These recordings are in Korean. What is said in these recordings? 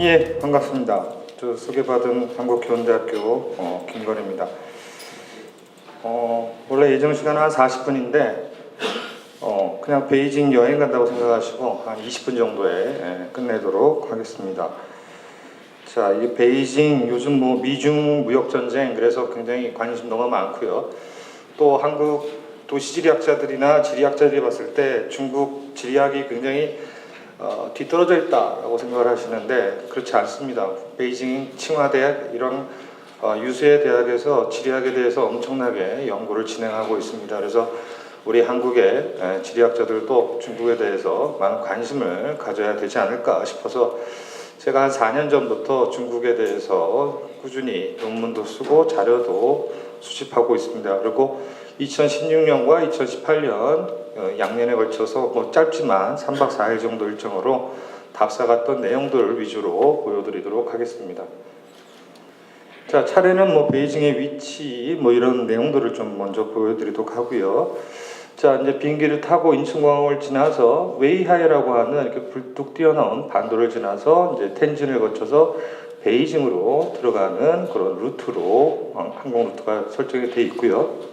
예, 반갑습니다. 저 소개받은 한국교원대학교 김건희입니다. 원래 예정 시간은 한 40분인데 그냥 베이징 여행 간다고 생각하시고 한 20분 정도에 끝내도록 하겠습니다. 자, 이 베이징 요즘 뭐 미중 무역 전쟁 그래서 굉장히 관심도가 많고요. 또 한국 도시지리학자들이나 지리학자들이 봤을 때 중국 지리학이 굉장히 뒤떨어져 있다라고 생각을 하시는데 그렇지 않습니다. 베이징 칭화대학 이런 유수의 대학에서 지리학에 대해서 엄청나게 연구를 진행하고 있습니다. 그래서 우리 한국의 지리학자들도 중국에 대해서 많은 관심을 가져야 되지 않을까 싶어서 제가 한 4년 전부터 중국에 대해서 꾸준히 논문도 쓰고 자료도 수집하고 있습니다. 그리고 2016년과 2018년 양년에 걸쳐서 뭐 짧지만 3박 4일 정도 일정으로 답사 갔던 내용들을 위주로 보여드리도록 하겠습니다. 자, 차례는 뭐 베이징의 위치 뭐 이런 내용들을 좀 먼저 보여드리도록 하고요. 자, 이제 비행기를 타고 인천공항을 지나서 웨이하이라고 하는 이렇게 불뚝 튀어나온 반도를 지나서 이제 텐진을 거쳐서 베이징으로 들어가는 그런 루트로 항공 루트가 설정이 되어 있고요.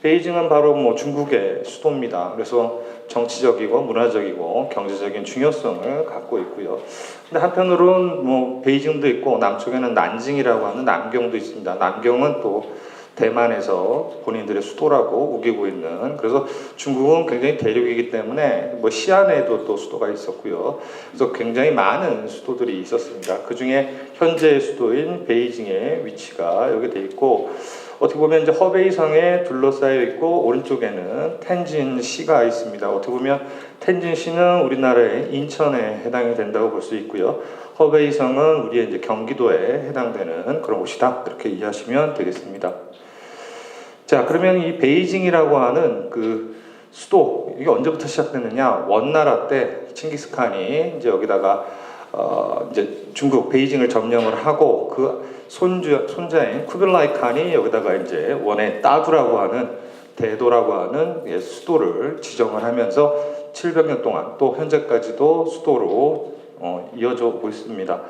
베이징은 바로 뭐 중국의 수도입니다. 그래서 정치적이고 문화적이고 경제적인 중요성을 갖고 있고요. 근데 한편으로는 뭐 베이징도 있고 남쪽에는 난징이라고 하는 남경도 있습니다. 남경은 또 대만에서 본인들의 수도라고 우기고 있는, 그래서 중국은 굉장히 대륙이기 때문에 뭐 시안에도 또 수도가 있었고요. 그래서 굉장히 많은 수도들이 있었습니다. 그 중에 현재의 수도인 베이징의 위치가 여기 돼 있고, 어떻게 보면 이제 허베이성에 둘러싸여 있고 오른쪽에는 텐진시가 있습니다. 어떻게 보면 텐진시는 우리나라의 인천에 해당이 된다고 볼 수 있고요. 허베이성은 우리의 이제 경기도에 해당되는 그런 곳이다. 이렇게 이해하시면 되겠습니다. 자, 그러면 이 베이징이라고 하는 그 수도, 이게 언제부터 시작됐느냐? 원나라 때 칭기스칸이 이제 여기다가 이제 중국 베이징을 점령을 하고 그 손자인 쿠빌라이 칸이 여기다가 이제 원의 따두라고 하는 대도라고 하는 수도를 지정을 하면서 700년 동안 또 현재까지도 수도로 이어져 오고 있습니다.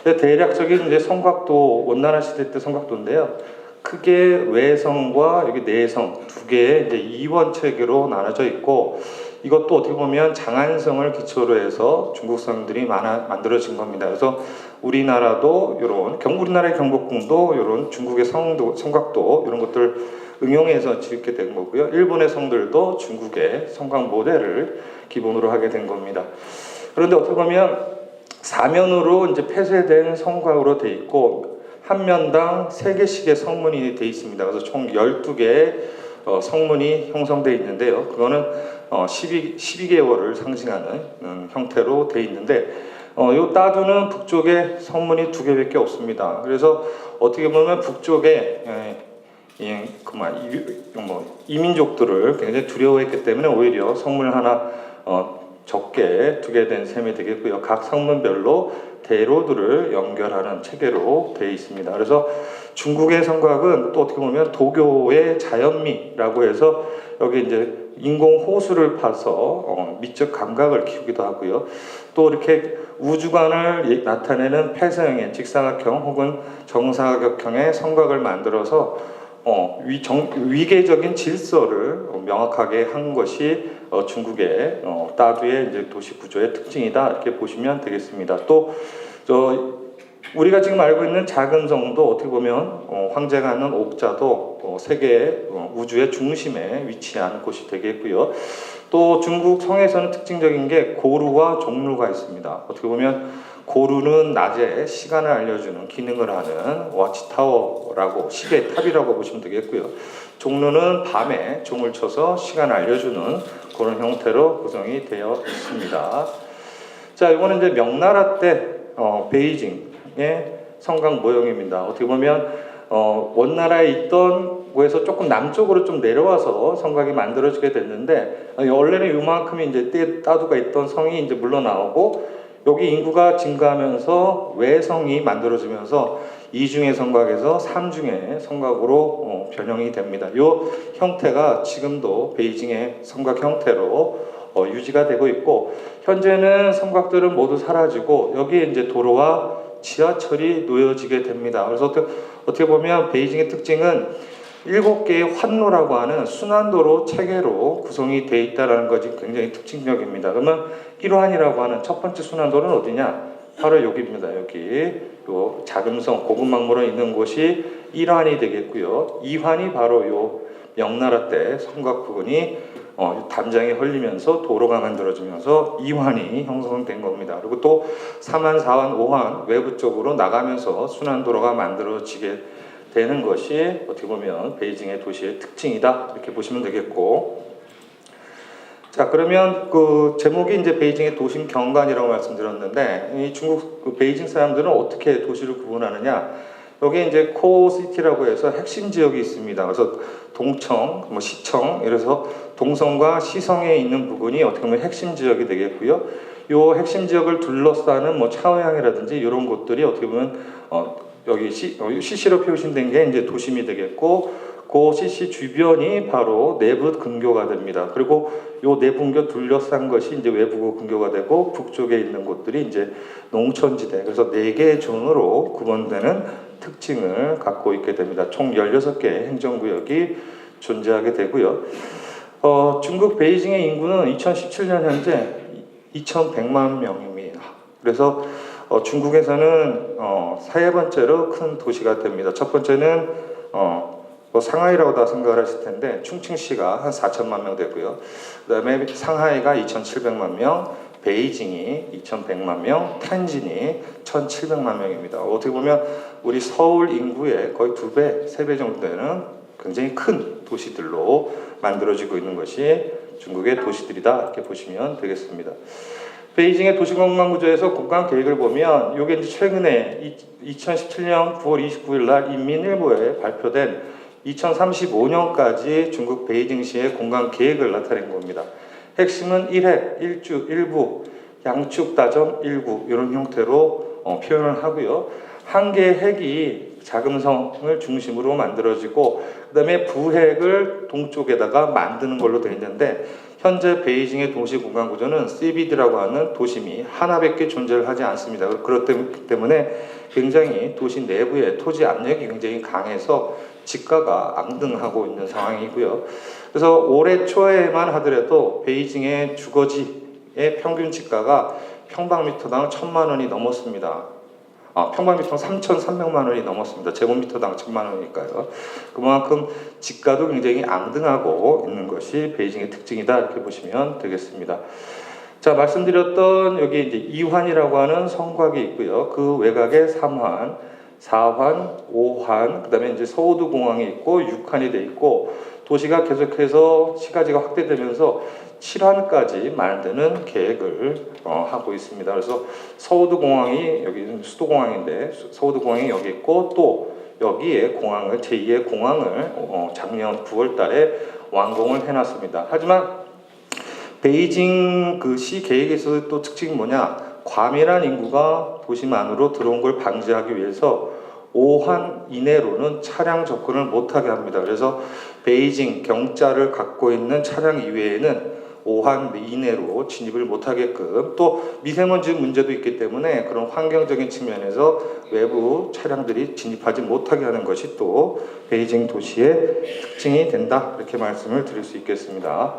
대략적인 이제 성곽도 원나라 시대 때 성곽도인데요. 크게 외성과 여기 내성 두 개의 이제 이원 체계로 나눠져 있고, 이것도 어떻게 보면 장안성을 기초로 해서 중국 성들이 만들어진 겁니다. 그래서 우리나라도 우리나라의 경복궁도 이런 중국의 성곽도 이런 것들 응용해서 짓게 된 거고요. 일본의 성들도 중국의 성곽 모델을 기본으로 하게 된 겁니다. 그런데 어떻게 보면 사면으로 이제 폐쇄된 성곽으로 돼 있고 한 면당 3개씩의 성문이 돼 있습니다. 그래서 총 12개의 성문이 형성되어 있는데요. 그거는 12개월을 상징하는 형태로 되어 있는데 이 따두는 북쪽에 성문이 2개밖에 없습니다. 그래서 어떻게 보면 북쪽에 이민족들을 굉장히 두려워했기 때문에 오히려 성문을 하나 적게 두게 된 셈이 되겠고요. 각 성문별로 대로들을 연결하는 체계로 되어 있습니다. 그래서 중국의 성곽은 또 어떻게 보면 도교의 자연미라고 해서 여기 이제 인공 호수를 파서 미적 감각을 키우기도 하고요. 또 이렇게 우주관을 나타내는 폐쇄형의 직사각형 혹은 정사각형의 성곽을 만들어서 위계적인 질서를 명확하게 한 것이 중국의 따두의 이제 도시 구조의 특징이다, 이렇게 보시면 되겠습니다. 또 우리가 지금 알고 있는 작은 성도 어떻게 보면 황제가 하는 옥자도 세계 우주의 중심에 위치한 곳이 되겠고요. 또 중국 성에서는 특징적인 게 고루와 종루가 있습니다. 어떻게 보면 고루는 낮에 시간을 알려주는 기능을 하는 와치타워라고, 시계의 탑이라고 보시면 되겠고요. 종루는 밤에 종을 쳐서 시간을 알려주는 그런 형태로 구성이 되어 있습니다. 자, 이거는 이제 명나라 때 베이징의 성곽 모형입니다. 어떻게 보면 원나라에 있던 곳에서 조금 남쪽으로 좀 내려와서 성곽이 만들어지게 됐는데, 원래는 이만큼이 이제 따두가 있던 성이 이제 물러나오고 여기 인구가 증가하면서 외성이 만들어지면서 이중의 성곽에서 삼중의 성곽으로 변형이 됩니다. 이 형태가 지금도 베이징의 성곽 형태로 유지가 되고 있고, 현재는 성곽들은 모두 사라지고 여기에 이제 도로와 지하철이 놓여지게 됩니다. 그래서 어떻게 보면 베이징의 특징은 7개의 환로라고 하는 순환도로 체계로 구성이 되어 있다는 것이 굉장히 특징적입니다. 그러면 1환이라고 하는 첫 번째 순환도는 어디냐? 바로 여기입니다. 여기 요 자금성 고급망물원 있는 곳이 1환이 되겠고요. 2환이 바로 요 명나라 때 성곽 부근이 담장이 흘리면서 도로가 만들어지면서 2환이 형성된 겁니다. 그리고 또 3환, 4환, 5환 외부 쪽으로 나가면서 순환도로가 만들어지게 되는 것이 어떻게 보면 베이징의 도시의 특징이다, 이렇게 보시면 되겠고, 자, 그러면 그 제목이 이제 베이징의 도심 경관이라고 말씀드렸는데, 이 중국 그 베이징 사람들은 어떻게 도시를 구분하느냐? 여기 이제 코시티라고 해서 핵심 지역이 있습니다. 그래서 동청, 뭐 시청, 이래서 동성과 시성에 있는 부분이 어떻게 보면 핵심 지역이 되겠고요. 요 핵심 지역을 둘러싸는 뭐 차오양이라든지 이런 곳들이 어떻게 보면 여기 CC로 표시된 게 이제 도심이 되겠고, 그 CC 주변이 바로 내부 근교가 됩니다. 그리고 요 내부 근교 둘러싼 것이 이제 외부 근교가 되고, 북쪽에 있는 곳들이 이제 농촌지대. 그래서 4개의 존으로 구분되는 특징을 갖고 있게 됩니다. 총 16개의 행정구역이 존재하게 되고요. 중국 베이징의 인구는 2017년 현재 2,100만 명입니다. 그래서 중국에서는 세 번째로 큰 도시가 됩니다. 첫 번째는 상하이라고 다 생각을 하실 텐데, 충칭시가 한 4천만 명 되고요. 그 다음에 상하이가 2,700만 명, 베이징이 2,100만 명, 텐진이 1,700만 명입니다. 어떻게 보면 우리 서울 인구의 거의 2배, 3배 정도 되는 굉장히 큰 도시들로 만들어지고 있는 것이 중국의 도시들이다, 이렇게 보시면 되겠습니다. 베이징의 도시공간구조에서 공간 계획을 보면, 이게 이제 최근에 2017년 9월 29일 날 인민일보에 발표된 2035년까지 중국 베이징시의 공간 계획을 나타낸 겁니다. 핵심은 1핵, 1주, 1부, 양축 다점 1구 이런 형태로 표현을 하고요. 한 개의 핵이 자금성을 중심으로 만들어지고, 그 다음에 부핵을 동쪽에다가 만드는 걸로 되어 있는데, 현재 베이징의 도시 공간 구조는 CBD라고 하는 도심이 하나밖에 존재를 하지 않습니다. 그렇기 때문에 굉장히 도시 내부의 토지 압력이 굉장히 강해서 지가가 앙등하고 있는 상황이고요. 그래서 올해 초에만 하더라도 베이징의 주거지의 평균 지가가 평방미터당 1,000만 원이 넘었습니다. 평방미터 3,300만 원이 넘었습니다. 제곱미터당 1,000만 원이니까요. 그만큼 지가도 굉장히 앙등하고 있는 것이 베이징의 특징이다, 이렇게 보시면 되겠습니다. 자, 말씀드렸던 여기 이제 2환이라고 하는 성곽이 있고요. 그 외곽에 3환, 4환, 5환, 그다음에 이제 서우드 공항이 있고 6환이 돼 있고, 도시가 계속해서 시가지가 확대되면서 7환까지 만드는 계획을 하고 있습니다. 그래서 서우드 공항이 여기 수도공항인데, 서우드 공항이 여기 있고, 또 여기에 공항을 제2의 공항을 작년 9월달에 완공을 해놨습니다. 하지만 베이징 그 시 계획에서 또 특징이 뭐냐? 과밀한 인구가 도심 안으로 들어온 걸 방지하기 위해서 5환 이내로는 차량 접근을 못하게 합니다. 그래서 베이징 경자를 갖고 있는 차량 이외에는 5환 이내로 진입을 못하게끔, 또 미세먼지 문제도 있기 때문에 그런 환경적인 측면에서 외부 차량들이 진입하지 못하게 하는 것이 또 베이징 도시의 특징이 된다, 이렇게 말씀을 드릴 수 있겠습니다.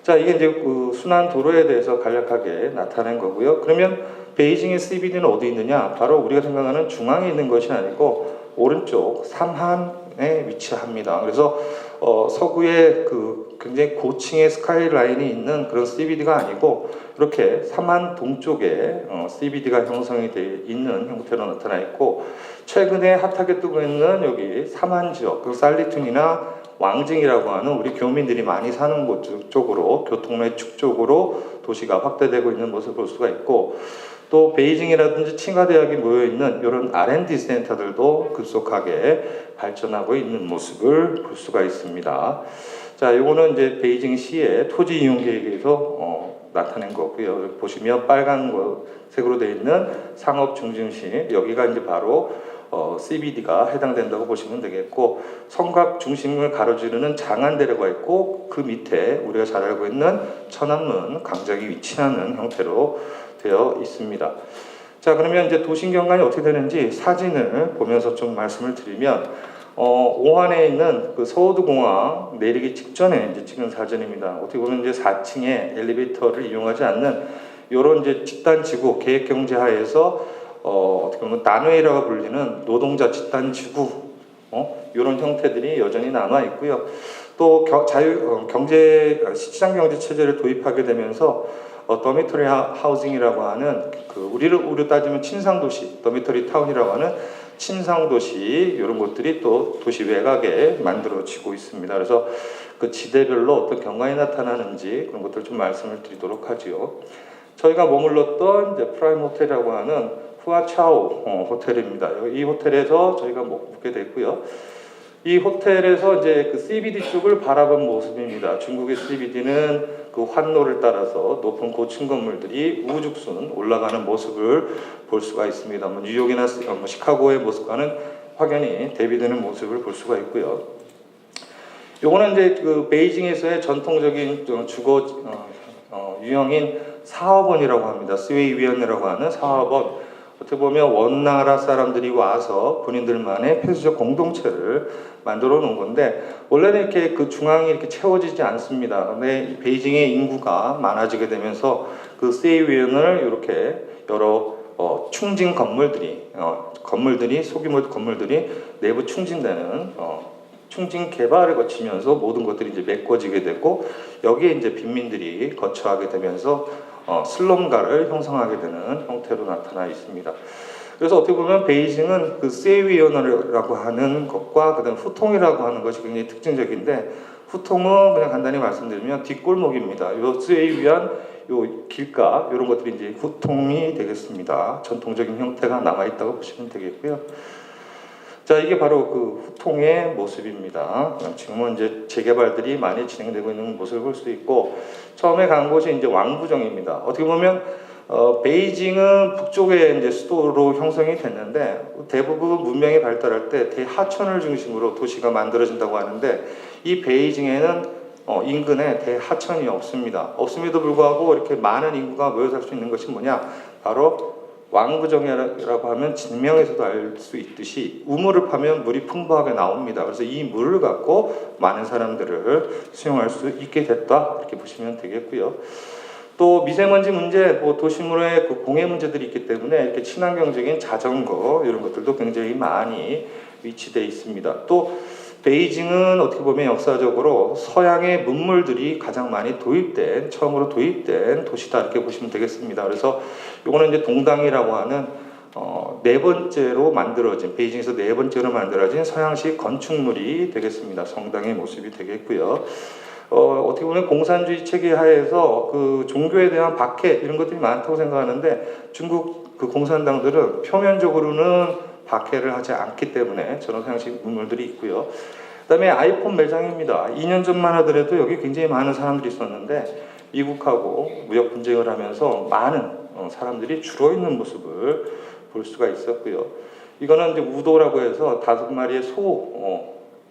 자, 이게 이제 그 순환 도로에 대해서 간략하게 나타낸 거고요. 그러면 베이징의 CBD는 어디 있느냐? 바로 우리가 생각하는 중앙에 있는 것이 아니고 오른쪽 삼한에 위치합니다. 그래서 서구에 그 굉장히 고층의 스카이라인이 있는 그런 CBD가 아니고, 이렇게 삼한 동쪽에 CBD가 형성이 되어 있는 형태로 나타나 있고, 최근에 핫하게 뜨고 있는 여기 삼한 지역, 그 살리툰이나 왕징이라고 하는 우리 교민들이 많이 사는 곳 쪽으로, 교통로의 축 쪽으로 도시가 확대되고 있는 모습을 볼 수가 있고, 또 베이징이라든지 칭화대학이 모여있는 이런 R&D 센터들도 급속하게 발전하고 있는 모습을 볼 수가 있습니다. 자, 이거는 이제 베이징시의 토지 이용 계획에서 나타낸 거고요. 보시면 빨간 색으로 되어 있는 상업 중심시, 여기가 이제 바로 CBD가 해당된다고 보시면 되겠고, 성곽 중심을 가로지르는 장안대로가 있고 그 밑에 우리가 잘 알고 있는 천안문 광장이 위치하는 형태로 되어 있습니다. 자, 그러면 이제 도심경관이 어떻게 되는지 사진을 보면서 좀 말씀을 드리면, 오한에 있는 그 서우드공항 내리기 직전에 이제 찍은 사진입니다. 어떻게 보면 이제 4층에 엘리베이터를 이용하지 않는 이런 이제 집단지구 계획경제하에서 어떻게 보면 난웨이라고 불리는 노동자 집단지구 이런 형태들이 여전히 남아 있고요. 또 시장 경제 체제를 도입하게 되면서 더미터리 하우징이라고 하는 우리로 따지면 친상도시, 더미터리 타운이라고 하는 친상도시 이런 것들이 또 도시 외곽에 만들어지고 있습니다. 그래서 그 지대별로 어떤 경관이 나타나는지 그런 것들 좀 말씀을 드리도록 하지요. 저희가 머물렀던 이제 프라임 호텔이라고 하는 후아차오 호텔입니다. 이 호텔에서 저희가 묵게 됐고요. 이 호텔에서 이제 그 CBD 쪽을 바라본 모습입니다. 중국의 CBD는 그 환로를 따라서 높은 고층 건물들이 우후죽순 올라가는 모습을 볼 수가 있습니다. 뉴욕이나 시카고의 모습과는 확연히 대비되는 모습을 볼 수가 있고요. 요거는 이제 그 베이징에서의 전통적인 유형인 사업원이라고 합니다. 스웨이위원이라고 하는 사업원. 어떻게 보면 원나라 사람들이 와서 본인들만의 폐쇄적 공동체를 만들어 놓은 건데, 원래는 이렇게 그 중앙이 이렇게 채워지지 않습니다. 근데 베이징의 인구가 많아지게 되면서 그 스웨이위원을 이렇게 여러 충진 건물들이 소규모 건물들이 내부 충진되는 충진 개발을 거치면서 모든 것들이 이제 메꿔지게 되고, 여기에 이제 빈민들이 거처하게 되면서 슬럼가를 형성하게 되는 형태로 나타나 있습니다. 그래서 어떻게 보면 베이징은 그 세이위언어라고 하는 것과 그다음 후통이라고 하는 것이 굉장히 특징적인데, 후통은 그냥 간단히 말씀드리면 뒷골목입니다. 요 세이위안, 요 길가 이런 것들이 이제 후통이 되겠습니다. 전통적인 형태가 남아 있다고 보시면 되겠고요. 자, 이게 바로 그 후통의 모습입니다. 지금은 이제 재개발들이 많이 진행되고 있는 모습을 볼 수 있고, 처음에 간 곳이 이제 왕부정입니다. 어떻게 보면 베이징은 북쪽에 이제 수도로 형성이 됐는데, 대부분 문명이 발달할 때 대하천을 중심으로 도시가 만들어진다고 하는데, 이 베이징에는 인근에 대하천이 없습니다. 없음에도 불구하고 이렇게 많은 인구가 모여 살 수 있는 것이 뭐냐? 바로 왕부정이라고 하면 진명에서도 알 수 있듯이 우물을 파면 물이 풍부하게 나옵니다. 그래서 이 물을 갖고 많은 사람들을 수용할 수 있게 됐다, 이렇게 보시면 되겠고요. 또 미세먼지 문제, 도시물의 그 공해 문제들이 있기 때문에 이렇게 친환경적인 자전거 이런 것들도 굉장히 많이 위치되어 있습니다. 또 베이징은 어떻게 보면 역사적으로 서양의 문물들이 가장 많이 처음으로 도입된 도시다, 이렇게 보시면 되겠습니다. 그래서 이거는 이제 동당이라고 하는 베이징에서 네 번째로 만들어진 서양식 건축물이 되겠습니다. 성당의 모습이 되겠고요. 어떻게 보면 공산주의 체계 하에서 그 종교에 대한 박해 이런 것들이 많다고 생각하는데, 중국 그 공산당들은 표면적으로는 박해를 하지 않기 때문에 저런 서양식 문물들이 있고요. 그다음에 아이폰 매장입니다. 2년 전만 하더라도 여기 굉장히 많은 사람들이 있었는데, 미국하고 무역 분쟁을 하면서 많은 사람들이 줄어 있는 모습을 볼 수가 있었고요. 이거는 이제 우도라고 해서 5마리의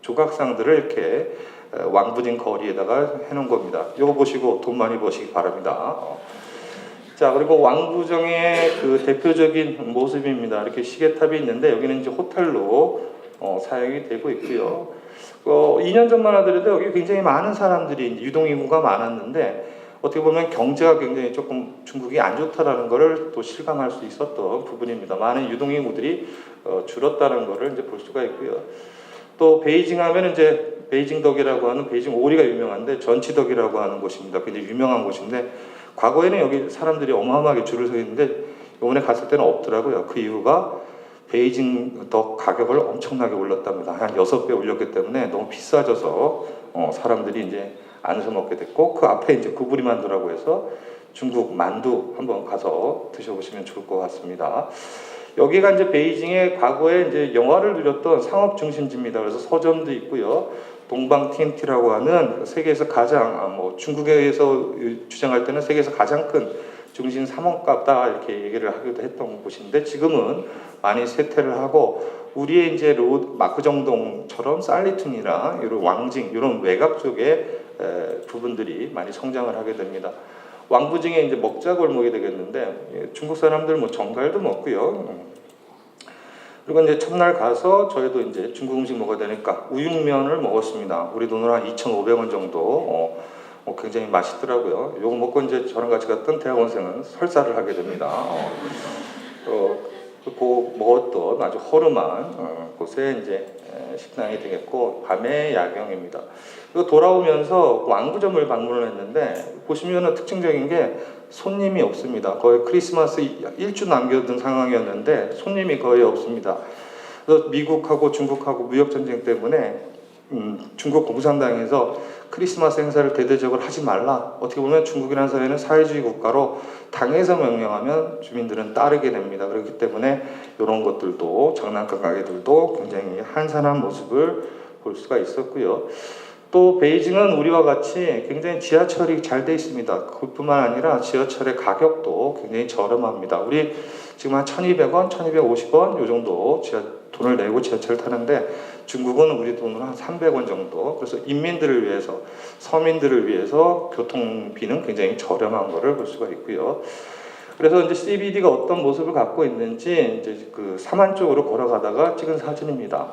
조각상들을 이렇게 왕부진 거리에다가 해놓은 겁니다. 이거 보시고 돈 많이 버시기 바랍니다. 자, 그리고 왕부정의 그 대표적인 모습입니다. 이렇게 시계탑이 있는데, 여기는 이제 호텔로 사용이 되고 있고요. 2년 전만 하더라도 여기 굉장히 많은 사람들이, 유동인구가 많았는데, 어떻게 보면 경제가 굉장히 조금 중국이 안 좋다라는 것을 또 실감할 수 있었던 부분입니다. 많은 유동인구들이 줄었다는 것을 이제 볼 수가 있고요. 또 베이징 하면 이제 베이징덕이라고 하는 베이징 오리가 유명한데, 전치덕이라고 하는 곳입니다. 굉장히 유명한 곳인데, 과거에는 여기 사람들이 어마어마하게 줄을 서 있는데 이번에 갔을 때는 없더라고요. 그 이유가 베이징 덕 가격을 엄청나게 올렸답니다. 한 6배 올렸기 때문에 너무 비싸져서 사람들이 이제 안 사 먹게 됐고, 그 앞에 이제 구부리만두라고 해서 중국 만두 한번 가서 드셔보시면 좋을 것 같습니다. 여기가 이제 베이징의 과거에 이제 영화를 누렸던 상업 중심지입니다. 그래서 서점도 있고요. 동방 TNT라고 하는 세계에서 가장 중국에서 주장할 때는 세계에서 가장 큰 중심 상업가다, 이렇게 얘기를 하기도 했던 곳인데, 지금은 많이 쇠퇴를 하고 우리의 이제 마크정동처럼 살리툰이나 이런 왕징 이런 외곽 쪽의 부분들이 많이 성장을 하게 됩니다. 왕부징에 이제 먹자골목이 되겠는데 중국 사람들 뭐 정갈도 먹고요. 그리고 이제 첫날 가서 저희도 이제 중국 음식 먹어야 되니까 우육면을 먹었습니다. 우리 돈으로 한 2,500원 정도. 굉장히 맛있더라고요. 요거 먹고 이제 저랑 같이 갔던 대학원생은 설사를 하게 됩니다. 그 먹었던 아주 허름한 곳에 이제 식당이 되겠고 밤의 야경입니다. 그리고 돌아오면서 왕구점을 방문을 했는데 보시면은 특징적인 게 손님이 없습니다. 거의 크리스마스 일주 남겨둔 상황이었는데 손님이 거의 없습니다. 그래서 미국하고 중국하고 무역 전쟁 때문에 중국 공산당에서 크리스마스 행사를 대대적으로 하지 말라. 어떻게 보면 중국이라는 사회는 사회주의 국가로 당에서 명령하면 주민들은 따르게 됩니다. 그렇기 때문에 이런 것들도 장난감 가게들도 굉장히 한산한 모습을 볼 수가 있었고요. 또 베이징은 우리와 같이 굉장히 지하철이 잘 돼 있습니다. 그뿐만 아니라 지하철의 가격도 굉장히 저렴합니다. 우리 지금 한 1,200원, 1,250원 이 정도 돈을 내고 지하철을 타는데 중국은 우리 돈으로 한 300원 정도. 그래서 인민들을 위해서, 서민들을 위해서 교통비는 굉장히 저렴한 것을 볼 수가 있고요. 그래서 이제 CBD가 어떤 모습을 갖고 있는지 이제 그 사만 쪽으로 걸어가다가 찍은 사진입니다.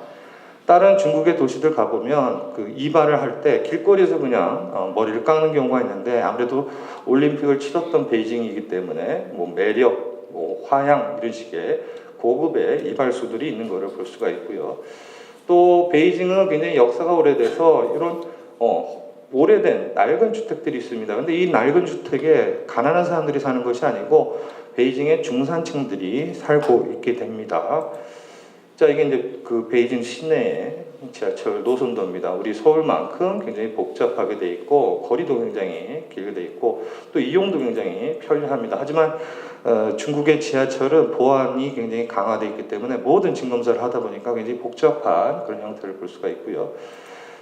다른 중국의 도시들 가보면 그 이발을 할 때 길거리에서 그냥 머리를 깎는 경우가 있는데 아무래도 올림픽을 치렀던 베이징이기 때문에 뭐 매력, 뭐 화양 이런 식의 고급의 이발소들이 있는 것을 볼 수가 있고요. 또 베이징은 굉장히 역사가 오래돼서 이런 오래된 낡은 주택들이 있습니다. 근데 이 낡은 주택에 가난한 사람들이 사는 것이 아니고 베이징의 중산층들이 살고 있게 됩니다. 자, 이게 이제 그 베이징 시내의 지하철 노선도입니다. 우리 서울만큼 굉장히 복잡하게 돼 있고 거리도 굉장히 길게 돼 있고 또 이용도 굉장히 편리합니다. 하지만 중국의 지하철은 보안이 굉장히 강화되어 있기 때문에 모든 진검사를 하다 보니까 굉장히 복잡한 그런 형태를 볼 수가 있고요.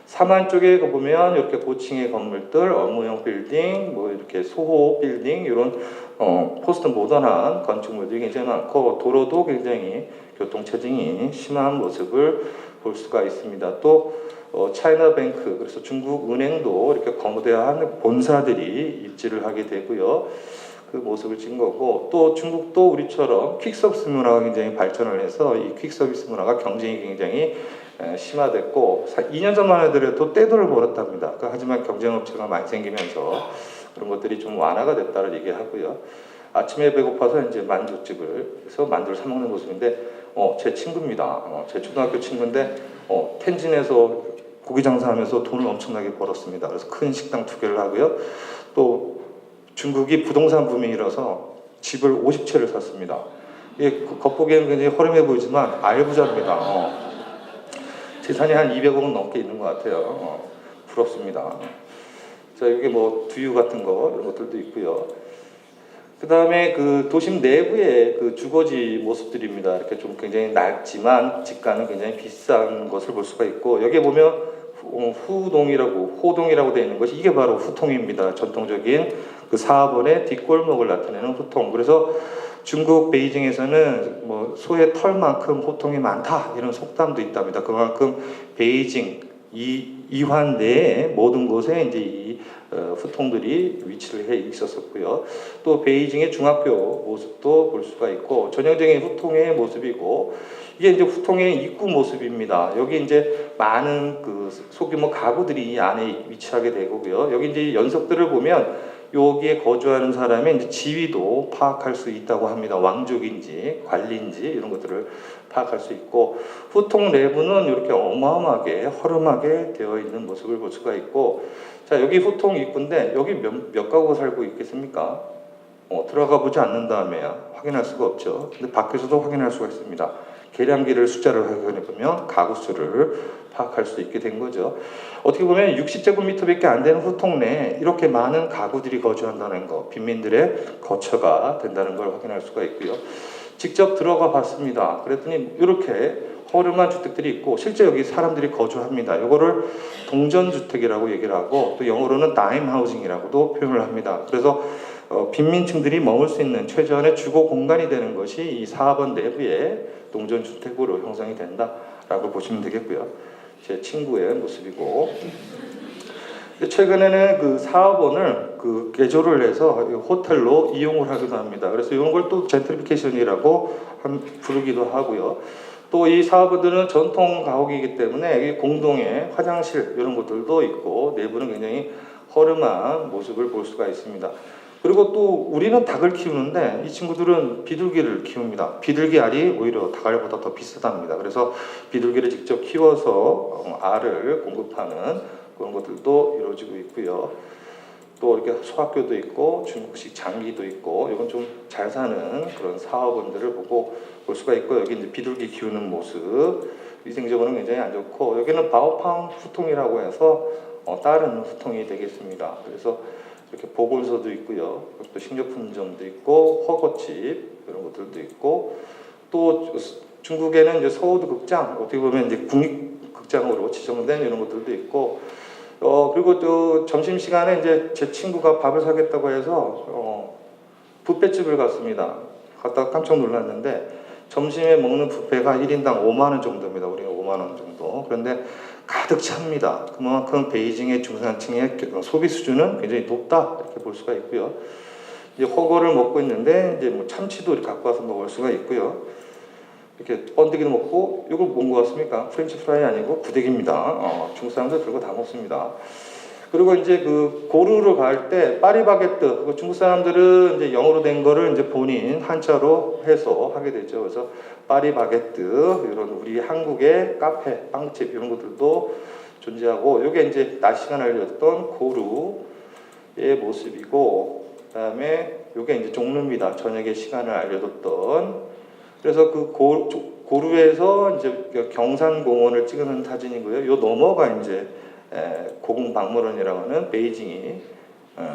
사만 쪽에 보면 이렇게 고층의 건물들, 업무용 빌딩, 뭐 이렇게 소호 빌딩 이런 포스트 모던한 건축물들이 굉장히 많고 도로도 굉장히 교통 체증이 심한 모습을 볼 수가 있습니다. 또 차이나뱅크 그래서 중국 은행도 이렇게 거대한 본사들이 입지를 하게 되고요. 그 모습을 찍은 거고 또 중국도 우리처럼 퀵서비스 문화가 굉장히 발전을 해서 이 퀵서비스 문화가 경쟁이 굉장히 심화됐고 2년 전만 하더라도 떼돈을 벌었답니다. 하지만 경쟁업체가 많이 생기면서 그런 것들이 좀 완화가 됐다는 얘기하고요. 아침에 배고파서 이제 만두집을 해서 만두를 사 먹는 모습인데 제 친구입니다. 제 초등학교 친구인데 텐진에서 고기 장사하면서 돈을 엄청나게 벌었습니다. 그래서 큰 식당 2개를 하고요. 또 중국이 부동산 붐이라서 집을 50채를 샀습니다. 이게 겉보기에는 굉장히 허름해 보이지만 알부자입니다. 재산이 한 200억은 넘게 있는 것 같아요. 부럽습니다. 자, 이게 뭐 두유 같은 거 이런 것들도 있고요. 그 다음에 그 도심 내부의 그 주거지 모습들입니다. 이렇게 좀 굉장히 낡지만 집가는 굉장히 비싼 것을 볼 수가 있고 여기에 보면 호동이라고 되어 있는 것이 이게 바로 후통입니다. 전통적인 그 4번의 뒷골목을 나타내는 후통. 그래서 중국 베이징에서는 뭐 소의 털만큼 호통이 많다 이런 속담도 있답니다. 그만큼 베이징 이환 내에 모든 곳에 이제 이 후통들이 위치를 해 있었었고요. 또 베이징의 중학교 모습도 볼 수가 있고 전형적인 후통의 모습이고 이게 이제 후통의 입구 모습입니다. 여기 이제 많은 그 소규모 가구들이 이 안에 위치하게 되고요. 여기 이제 연석들을 보면 여기에 거주하는 사람의 이제 지위도 파악할 수 있다고 합니다. 왕족인지 관리인지 이런 것들을 파악할 수 있고 후통 내부는 이렇게 어마어마하게 허름하게 되어 있는 모습을 볼 수가 있고 자 여기 후통 입구인데 여기 몇 가구가 살고 있겠습니까? 들어가 보지 않는 다음에 확인할 수가 없죠. 근데 밖에서도 확인할 수가 있습니다. 계량기를 숫자를 확인해 보면 가구 수를 파악할 수 있게 된 거죠. 어떻게 보면 60제곱미터밖에 안 되는 후통 내에 이렇게 많은 가구들이 거주한다는 거, 빈민들의 거처가 된다는 걸 확인할 수가 있고요. 직접 들어가 봤습니다. 그랬더니 이렇게 허름한 주택들이 있고 실제 여기 사람들이 거주합니다. 이거를 동전주택이라고 얘기를 하고 또 영어로는 다임 하우징이라고도 표현을 합니다. 그래서 빈민층들이 머물 수 있는 최저한의 주거 공간이 되는 것이 이 사업원 내부의 농전 주택으로 형성이 된다라고 보시면 되겠고요. 제 친구의 모습이고, 최근에는 그 사업원을 그 개조를 해서 호텔로 이용을 하기도 합니다. 그래서 이런 걸 또 젠트리피케이션이라고 부르기도 하고요. 또 이 사업원들은 전통 가옥이기 때문에 공동의 화장실 이런 것들도 있고 내부는 굉장히 허름한 모습을 볼 수가 있습니다. 그리고 또 우리는 닭을 키우는데 이 친구들은 비둘기를 키웁니다. 비둘기 알이 오히려 닭알보다 더 비싸답니다. 그래서 비둘기를 직접 키워서 알을 공급하는 그런 것들도 이루어지고 있고요. 또 이렇게 소학교도 있고 중국식 장기도 있고, 이건 좀 잘 사는 그런 사업원들을 보고 볼 수가 있고, 여기 이제 비둘기 키우는 모습, 위생적으로는 굉장히 안 좋고, 여기는 바오팡 후통이라고 해서 다른 후통이 되겠습니다. 그래서 이렇게 보건소도 있고요, 또 식료품점도 있고 허거집 이런 것들도 있고, 또 중국에는 이제 서우드 극장, 어떻게 보면 이제 국립극장으로 지정된 이런 것들도 있고, 그리고 또 점심시간에 이제 제 친구가 밥을 사겠다고 해서 뷔페집을 갔습니다. 갔다가 깜짝 놀랐는데 점심에 먹는 뷔페가 1인당 5만 원 정도입니다. 우리가 5만 원 정도. 그런데 가득 찹니다. 그만큼 베이징의 중산층의 소비 수준은 굉장히 높다 이렇게 볼 수가 있고요. 이제 허거를 먹고 있는데 이제 뭐 참치도 이렇게 갖고 와서 먹을 수가 있고요. 이렇게 번데기도 먹고, 이거 뭔 것 같습니까? 프렌치 프라이 아니고 부대기입니다. 중국 사람들 들고 다 먹습니다. 그리고 이제 그 고루를 갈 때 파리바게뜨, 중국 사람들은 이제 영어로 된 거를 이제 본인 한자로 해서 하게 되죠. 그래서 파리바게뜨, 이런 우리 한국의 카페, 빵집 이런 것들도 존재하고, 이게 이제 낮 시간에 알려졌던 고루의 모습이고, 그다음에 이게 이제 종루입니다. 저녁에 시간을 알려줬던. 그래서 그 고루에서 이제 경산공원을 찍은 사진이고요. 요 너머가 이제 고궁박물원이라고 하는 베이징이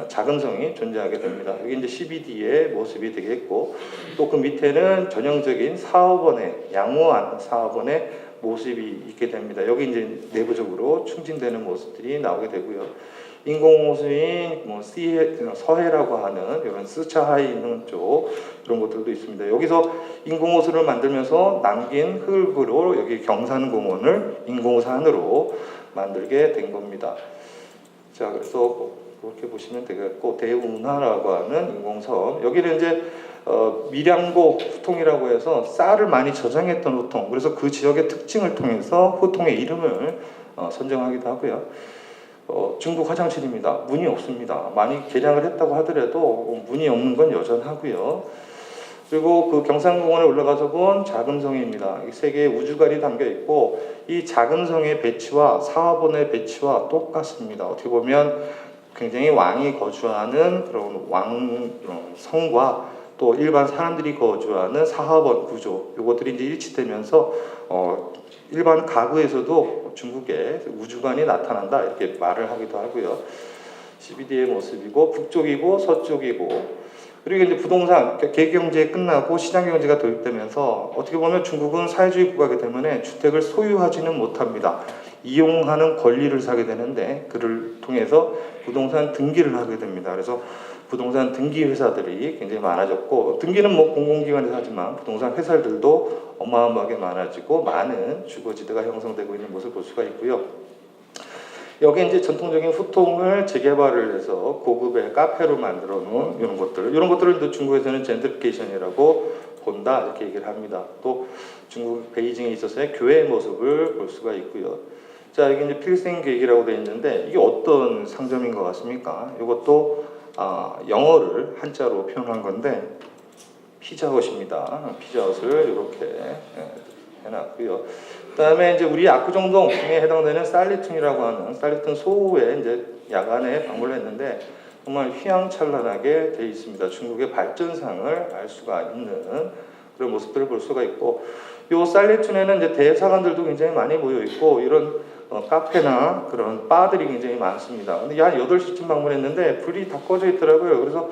작은 성이 존재하게 됩니다. 여기 이제 CBD의 모습이 되겠고, 또 그 밑에는 전형적인 사업원의 양호한 사업원의 모습이 있게 됩니다. 여기 이제 내부적으로 충진되는 모습들이 나오게 되고요. 인공호수인 뭐 서해라고 하는 이런 스차하이 있는 쪽 이런 것들도 있습니다. 여기서 인공호수를 만들면서 남긴 흙으로 여기 경산공원을 인공호산으로 만들게 된 겁니다. 자, 그래서 그렇게 보시면 되겠고, 대운하라고 하는 인공섬, 여기는 이제 밀양고 후통이라고 해서 쌀을 많이 저장했던 후통, 그래서 그 지역의 특징을 통해서 후통의 이름을 선정하기도 하고요. 중국 화장실입니다. 문이 없습니다. 많이 개량을 했다고 하더라도 문이 없는 건 여전하고요. 그리고 그 경산공원에 올라가서 본 작은성입니다. 세 개의 우주갈이 담겨 있고, 이 작은성의 배치와 사업원의 배치와 똑같습니다. 어떻게 보면 굉장히 왕이 거주하는 그런 왕성과 또 일반 사람들이 거주하는 사업원 구조, 이것들이 이제 일치되면서 일반 가구에서도 중국의 우주관이 나타난다 이렇게 말을 하기도 하고요. CBD의 모습이고, 북쪽이고 서쪽이고, 그리고 이제 부동산 계경제 끝나고 시장경제가 도입되면서 어떻게 보면 중국은 사회주의 국가이기 때문에 주택을 소유하지는 못합니다. 이용하는 권리를 사게 되는데, 그를 통해서 부동산 등기를 하게 됩니다. 그래서 부동산 등기 회사들이 굉장히 많아졌고, 등기는 뭐 공공기관에서 하지만 부동산 회사들도 어마어마하게 많아지고 많은 주거지대가 형성되고 있는 모습을 볼 수가 있고요. 여기 이제 전통적인 후통을 재개발을 해서 고급의 카페로 만들어 놓은 이런 것들을 중국에서는 젠트리피케이션이라고 본다 이렇게 얘기를 합니다. 또 중국 베이징에 있어서의 교회의 모습을 볼 수가 있고요. 자, 여기 이제 필생 계획이라고 되어 있는데, 이게 어떤 상점인 것 같습니까? 이것도 영어를 한자로 표현한 건데 피자헛입니다. 피자헛을 이렇게 해놨고요. 그다음에 이제 우리 압구정동 중에 해당되는 살리툰이라고 하는 살리툰 소호에 이제 야간에 방문을 했는데 정말 휘황찬란하게 되어 있습니다. 중국의 발전상을 알 수가 있는 그런 모습들을 볼 수가 있고, 요 살리툰에는 이제 대사관들도 굉장히 많이 모여 있고, 이런 카페나 그런 바들이 굉장히 많습니다. 근데 한 8시쯤 방문했는데 불이 다 꺼져 있더라고요. 그래서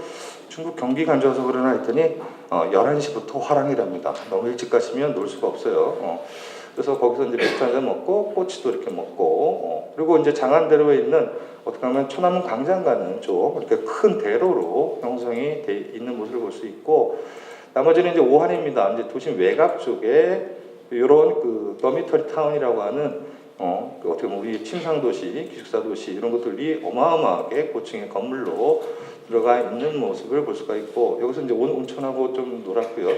중국 경기가 안 좋아서 그러나 했더니 11시부터 화랑이랍니다. 너무 일찍 가시면 놀 수가 없어요. 그래서 거기서 이제 맥주 한잔 먹고 꼬치도 이렇게 먹고 그리고 이제 장안대로에 있는 어떻게 보면 천안문 광장 가는 쪽 이렇게 큰 대로로 형성이 돼 있는 모습을 볼 수 있고 나머지는 이제 오한입니다. 이제 도심 외곽 쪽에 이런 그 더미터리 타운이라고 하는 그 어떻게 보면 우리 침상 도시, 기숙사 도시 이런 것들이 어마어마하게 고층의 건물로 들어가 있는 모습을 볼 수가 있고 여기서 이제 온천하고 좀 놀았고요.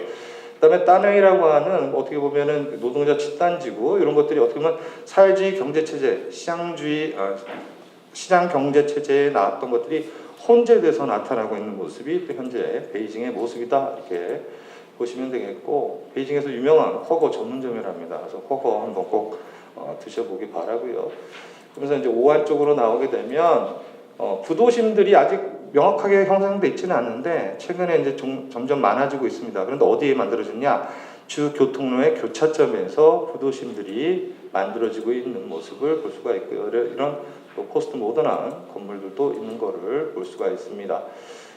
그다음에 따릉이라고 하는 어떻게 보면은 노동자 집단지구 이런 것들이 어떻게 보면 사회주의 경제 체제, 시장 경제 체제에 나왔던 것들이 혼재돼서 나타나고 있는 모습이 또 현재 베이징의 모습이다 이렇게 보시면 되겠고 베이징에서 유명한 허거 전문점이랍니다. 그래서 허거 한번 꼭 드셔보기 바라고요. 그래서 이제 오한 쪽으로 나오게 되면 구도심들이 아직 명확하게 형성돼 있지는 않는데 최근에 이제 점점 많아지고 있습니다. 그런데 어디에 만들어졌냐? 주 교통로의 교차점에서 구도심들이 만들어지고 있는 모습을 볼 수가 있고요. 이런 포스트 모던한 건물들도 있는 것을 볼 수가 있습니다.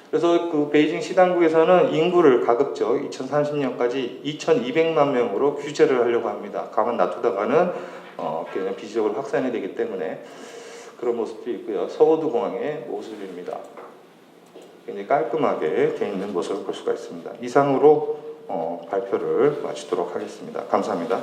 그래서 그 베이징 시당국에서는 인구를 가급적 2030년까지 2,200만 명으로 규제를 하려고 합니다. 가만 놔두다가는 그냥 비지적으로 확산이 되기 때문에 그런 모습도 있고요. 서우드 공항의 모습입니다. 굉장히 깔끔하게 되어 있는 모습을 볼 수가 있습니다. 이상으로 발표를 마치도록 하겠습니다. 감사합니다.